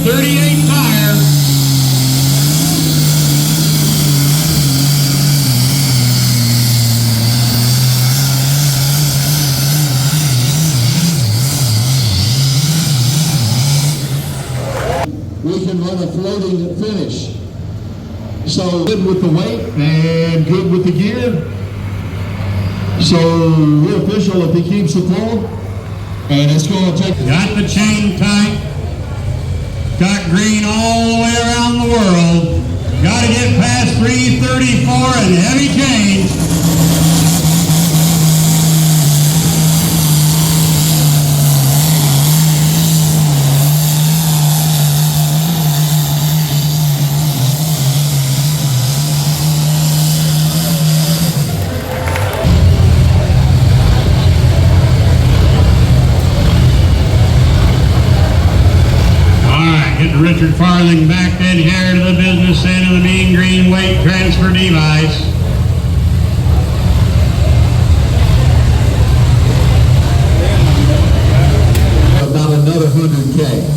38 tire. We can run a floating finish. So good with the weight and good with the gear. So we're official if he keeps the flow. And it's going to take. Got the chain tight. Got green all the way around the world. Got to get past 334 and heavy change. Getting Richard Farthing back in here to the business end of the Mean Green weight transfer device. About another 100K.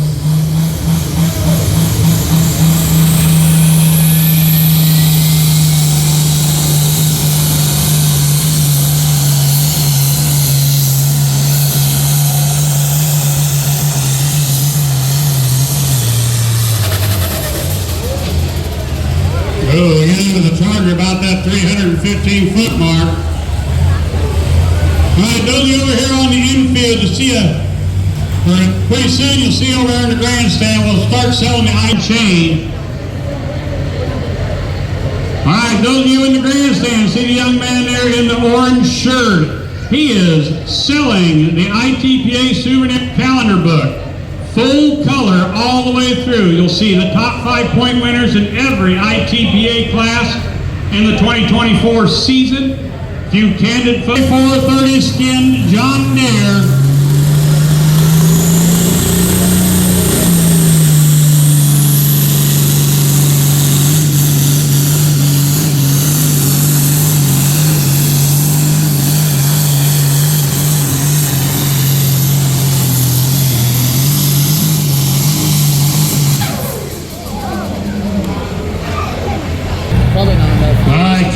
Oh, we get into the Charger about that 315-foot mark. All right, those of you over here on the infield, you see pretty soon you'll see over there in the grandstand, we'll start selling the I-chain. All right, those of you in the grandstand, see the young man there in the orange shirt. He is selling the ITPA souvenir calendar book. Full color all the way through. You'll see the top 5-point winners in every ITPA class in the 2024 season. A few candid 430 skinned John Deere.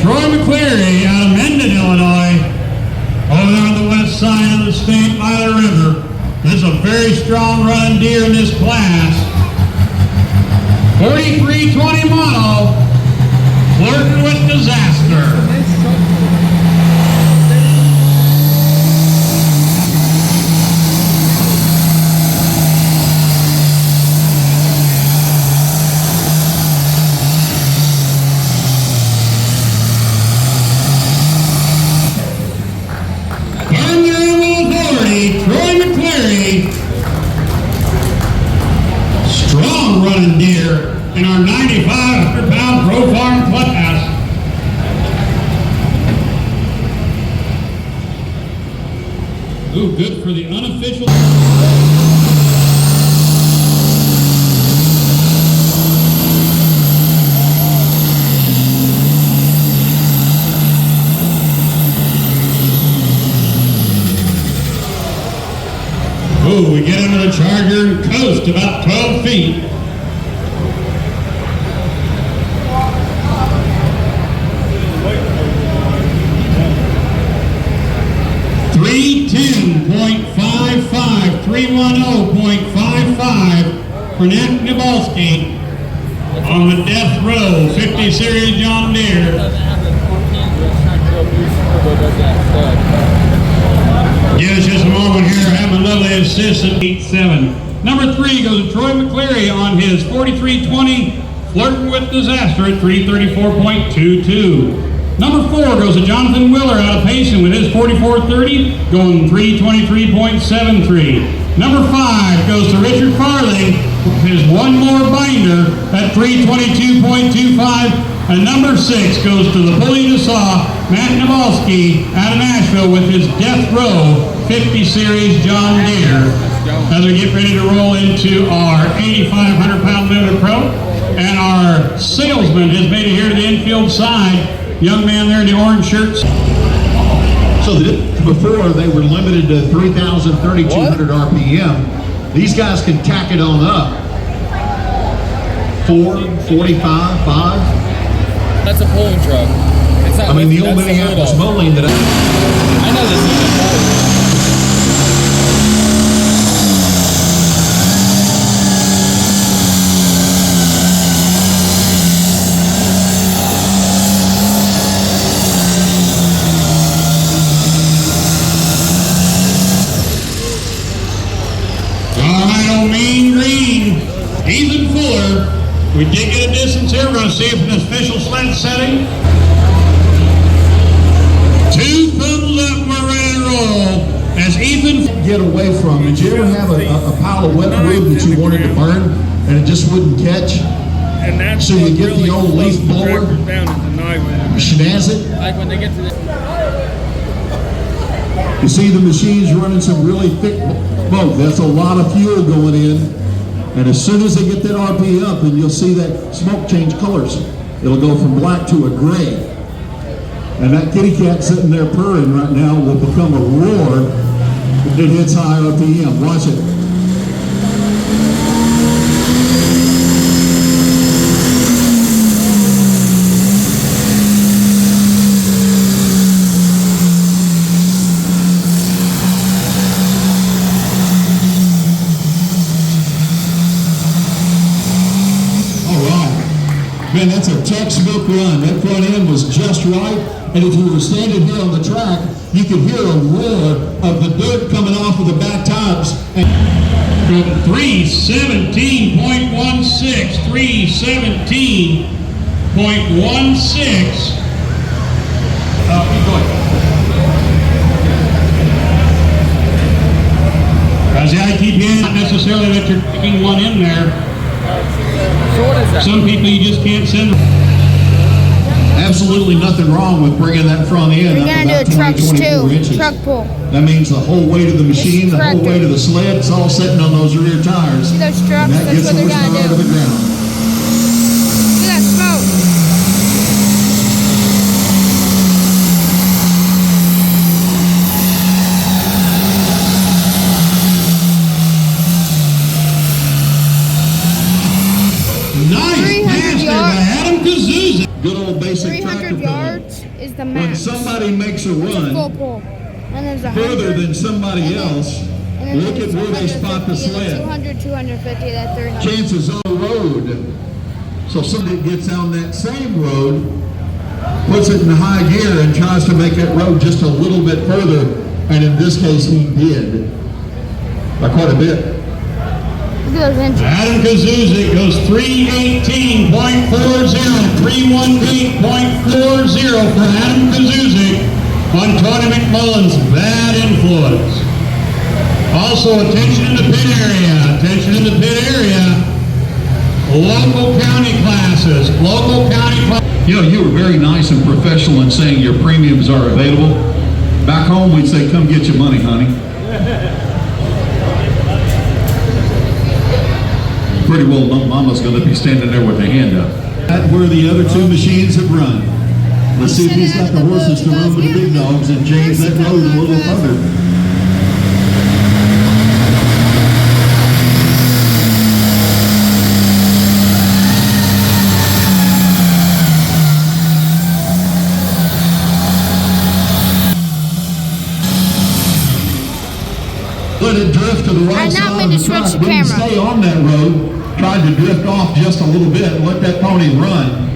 Troy McCleary out of Mendon, Illinois, over there on the west side of the state by the river. This is a very strong running deer in this class. 4320 model, flirting with disaster. Troy McCleary, strong running deer in our 9,500-pound Pro Farm class. Ooh, good for the unofficial. Ooh, we get into the Charger and coast about 12 feet. .55, 310.55 for Nick Nabalski on the Death Row 50 Series John Deere. Give us just a moment here. I have a lovely assistant. 8-7. Number 3 goes to Troy McCleary on his 4320, flirting with disaster at 334.22. Number 4 goes to Jonathan Willer out of Payson with his 4430, going 323.73. Number 5 goes to Richard Farthing with his one more binder at 322.25. And number 6 goes to the Bully to Saw, Matt Nabalski out of Nashville with his Death Row 50 Series John Deere. As we get ready to roll into our 8,500-pound limited pro, and our salesman has made it here to the infield side. Young man there in the orange shirts. So before they were limited to 3,000, 3,200 RPM. These guys can tack it on up 4, 45, 5. That's a pulling truck. It's not I mean, the that's old Minneapolis little. Moline that I know this is a pulling. All right, old Mean Green, Ethan Fuller. We did get a distance here. We're going to see if an official sled setting. 2 thumbs up, we're ready to roll. As Ethan, get away from. Did you ever have a pile of wet wood that you wanted to burn and it just wouldn't catch? And that's So you what get the really old leaf slows the blower? tractor down at the night when Schnaz it. Like when they get to the. You see the machines running some really thick smoke. That's a lot of fuel going in. And as soon as they get that RP up, then you'll see that smoke change colors. It'll go from black to a gray. And that kitty cat sitting there purring right now will become a roar if it hits high RPM. Watch it. Man, that's a textbook run. That front end was just right. And if you were standing here on the track, you could hear a roar of the dirt coming off of the back tires. And 317.16, 317.16. Keep going. As the ITPA, not necessarily that you're picking one in there. So what is that? Some people you just can't send. absolutely nothing wrong with bringing that front end We're up gonna about do 20, trucks 24 too. inches. Truck pull. That means the whole weight of the machine, the whole weight of the sled, it's all sitting on those rear tires. See those trucks? And that That's gets what the they're gonna horsepower to do. the ground. Look at that smoke. Nice 300 pass there by yards. Adam Kazuza. Good old basic tractor 300 pull. yards is the When max. somebody makes a Full run pull. And there's a further 100. than somebody And then- else, and then look at there's where they spot the 150, sled. 200, 250, that 300. Chances on the road. So somebody gets on that same road, puts it in high gear and tries to make that road just a little bit further, and in this case he did. By quite a bit. Look at those engines. Adam Kazuzik goes 318.40, 318.40 for Adam Kazuzik on Tony McMullen's Bad Influence. Also, attention in the pit area, attention in the pit area. Local county classes, local county classes. You know, you were very nice and professional in saying your premiums are available. Back home, we'd say, come get your money, honey. Pretty well, Mama's going to be standing there with her hand up. That's where the other two machines have run. Let's see if he's got the horses to run with the big dogs and change that road a little further. Let it drift to the right I'm not side going of to the track. switch the Didn't camera. stay on that road. Tried to drift off just a little bit and let that pony run.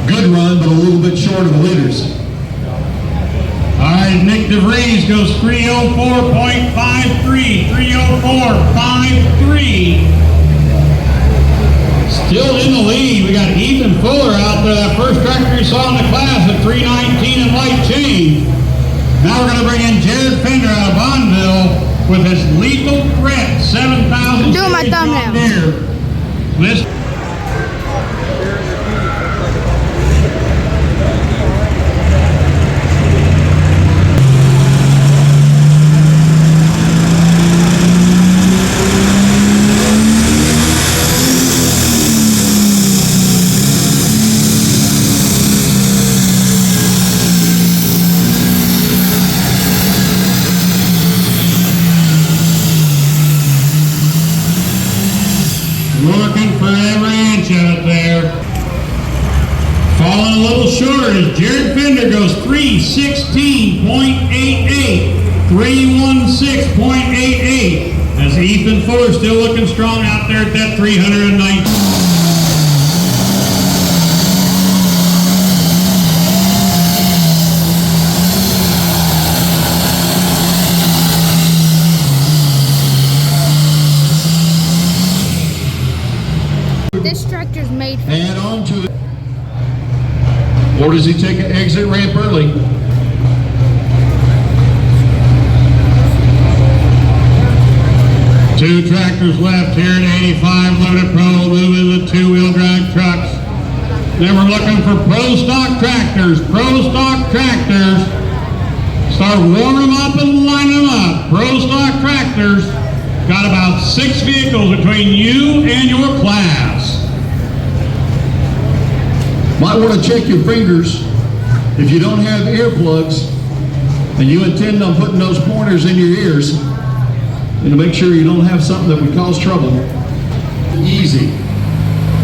Good run, but a little bit short of the leaders. All right, Nick DeVries goes 304.53, 304.53. Still in the lead. We got Ethan Fuller out there, that first tractor you saw in the class at 319 and light change. Now we're going to bring in Jared Fender out of Bonneville with his Lethal Threat 7,000 Doing my series John thumbnail. Deere. This looking for every inch of it there. Falling a little short as Jared Fender goes 316.88. 316.88. As Ethan Fuller still looking strong out there at that 319. This tractor's made for And on to it. Or does he take an exit ramp early? Two tractors left here at 85 Loaded Pro, moving the two-wheel drive trucks. Then we're looking for Pro Stock tractors. Pro Stock tractors. Start warming them up and lining them up. Pro Stock tractors. Got about 6 vehicles between you and your class. Might want to check your fingers. If you don't have earplugs and you intend on putting those pointers in your ears, and to make sure you don't have something that would cause trouble. Easy.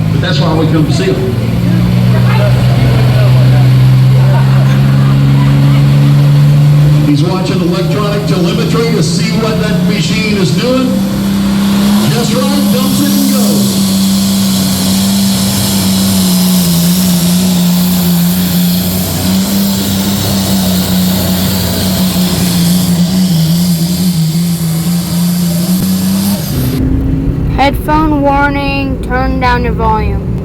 But that's why we come to see them. He's watching electronic telemetry to see what that machine is doing. Just right, dumps it and goes. headphone warning, turn down your volume.